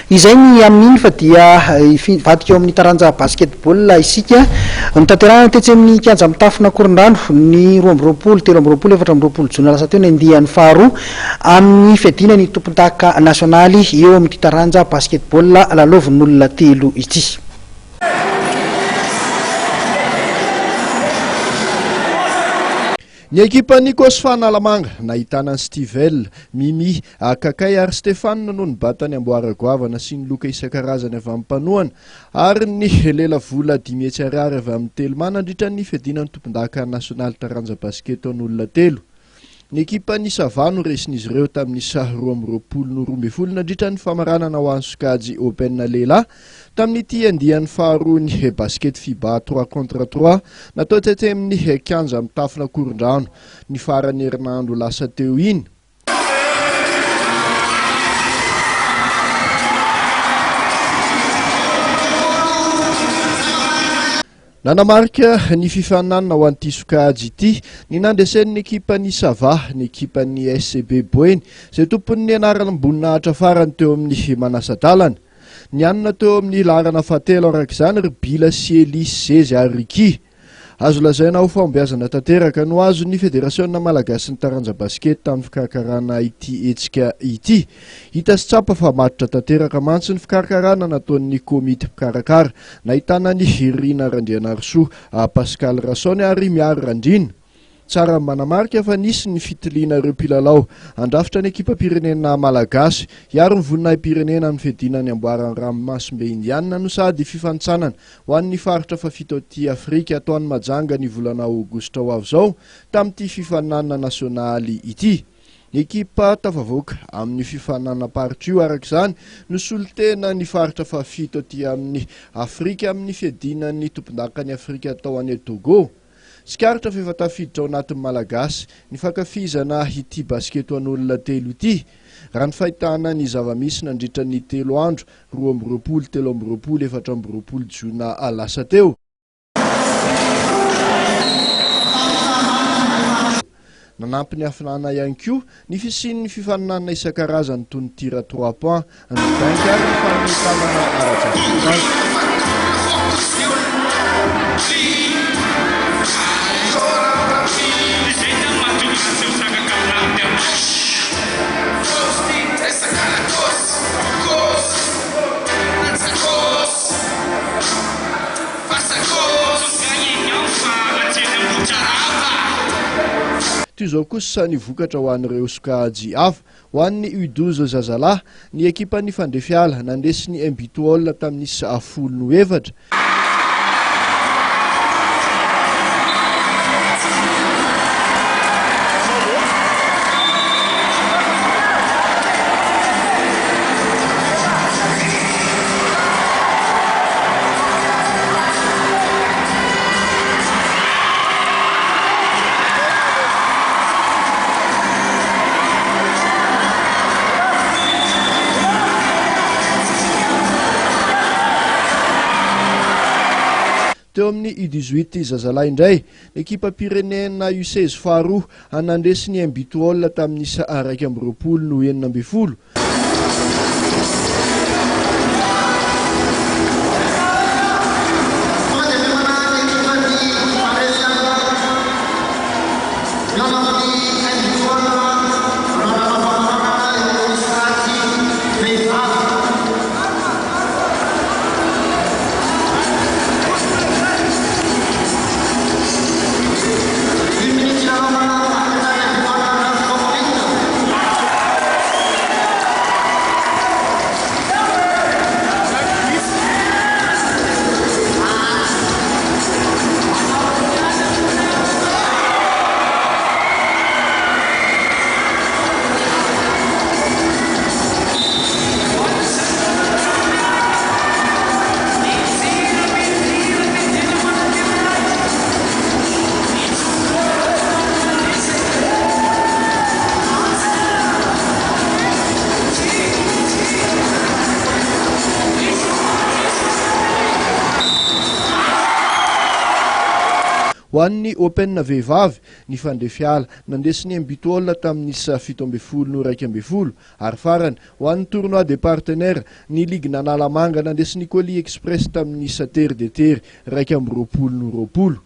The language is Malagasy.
Izay ny amin'iny fa dia vadika eo amin'ny taranja basketball isika nitanterahana tetsy amin'ny kianja mitafina Korondrano ny 12 13 14 jona lasa teo ny andian'ny faharoa amin'ny fiadina ny tompon-daka nasionaly eo amin'ny taranja basketball lalaovin'olona telo ity. Ny ekipa ny Kosfana Lamanga nahitana Stivel, Mimi, Kakay ary Stéphane no nibatany Amboaragoavana sy ny loka isan-karazany avy amin'ny mpanohana ary ny lela vola 10 hetsy ariary avy amin'ny telo nandritra ny fiadinan'ny tompon-daka nasionaly taranja basket an'olona telo. Ny ekipa ny Savano resin'izy ireo tamin'ny 12 nandritra ny famaranana ho an'ny sokajy Open lehilahy tamin'ity andian'ny faharoa ny basket FIBA 3 contre 3 natao tetsy amin'ny kianja mitafina Korondrano ny farany herinandro lasa teo iny. Nanamarika ny fifananana ho an'ity sokajy ity ny nandesen'ny ekipa ny Sava, ny ekipa ny SCB Boeny izay tompon'ny anarana amboninahitra farany teo amin'ny Manasadalana. Ny anona teo amin'ny larana fahatelo arak'izany ry Bila sy Elisy Zezy ary Riky. Azo lazaina ho fahombiazana tanteraka no azo ny Federasiona Malagasy ny taranja basket tamin'ny fikarakarana ity hetsika ity. Hita sy tsapa fa matotra tanteraka mantsy ny fikarakarana nataon'ny komity mpikarakara nahitana ny Irina Randrianarsoa, Pascal Rassone ary Miary Randrina. Tsara manamarika fa nisy ny fitiliana ireo mpilalao andrafitra ny ekipa pirenena Malagasy hiaro ny voninahim pirenena ny fiadinany amboarany ranomasimbe indianina no sady fifantsanana ho an'ny faritra fafito aty Afrika ataon'ny majanga ny volana aogositra ho avy izao tamin'ity fifananana nasionaly ity. Ny ekipa tafavoaka amin'ny fifananana partiu arak'izany no solitena ny faritra fafito aty amin'ny Afrika amin'ny fiadinany tompon-dakany Afrika tao any Togo. Sikaritra fa efa tafiditra ao anatin'ny Malagasy ny fankafizana ity basket an'olona telo ity. Raha ny fahitana ny zavamisy nandritra ny 3 andro 12 13 14 jona lasa teo. Nanampy ny hafinana ihany koa ny fisian'ny fifaninana isan-karazany toy ny tir à 3 points ny banky ary ny fanomitanana ara-tsakafo. Toy izao kosa ny vokatra ho an'ireo sokajy hafa ho an'ny U12 zazalahy ny ekipa ny Fandrefiala nandesy ny Mbitool tamin'ny 14. Teo amin'ny U18 zazalahy indray, ekipa pirenena U16 faharoa anandresy ny Mbitool tamin'ny 1 no 9. ho an'ny Open vehivavy ny fandrefiala nandesiny ambitôla tamin'isa 17 no 12 ary farany ho an'ny tournoi des partenaires ny ligue Nanalamanga nandesiny Colis Express tamin'isa tery de tery 12 no 20